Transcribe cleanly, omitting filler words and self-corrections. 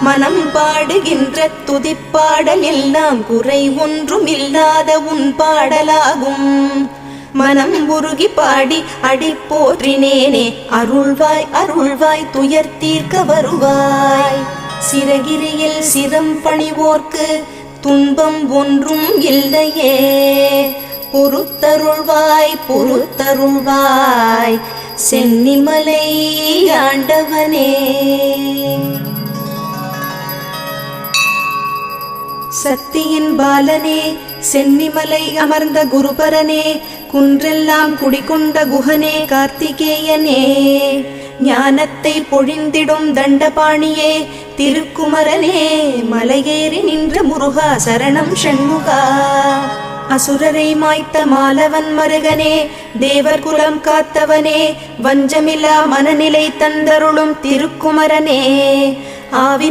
மனம் பாடுகின்ற துதிப்பாடல் எல்லாம் குறை ஒன்றும் இல்லாத உன் பாடலாகும். மனம் உருகி பாடி அடி போற்றினேனே, அருள்வாய் அருள்வாய் துயர் தீர்க்க வருவாய். சிறகிரியில் சிரம் பணிவோர்க்கு துன்பம் ஒன்றும் இல்லையே, பொறுத்தருள்வாய் பொறுத்தருள்வாய் சென்னிமலை ஆண்டவனே. சக்தியின் பாலனே, சென்னிமலை அமர்ந்த குருபரனே, குன்றெல்லாம் குடிகொண்ட குஹனே, கார்த்திகேயனே, ஞானத்தை பொழிந்திடும் தண்டபாணியே, திருக்குமரனே, மலையேறி நின்ற முருகா சரணம் ஷண்முகா. அசுரரை மாய்த்த மாலவன் மருகனே, தேவர் குலம் காத்தவனே, வஞ்சமில்லா மனநிலை தந்தருளும் திருக்குமரனே, ஆவின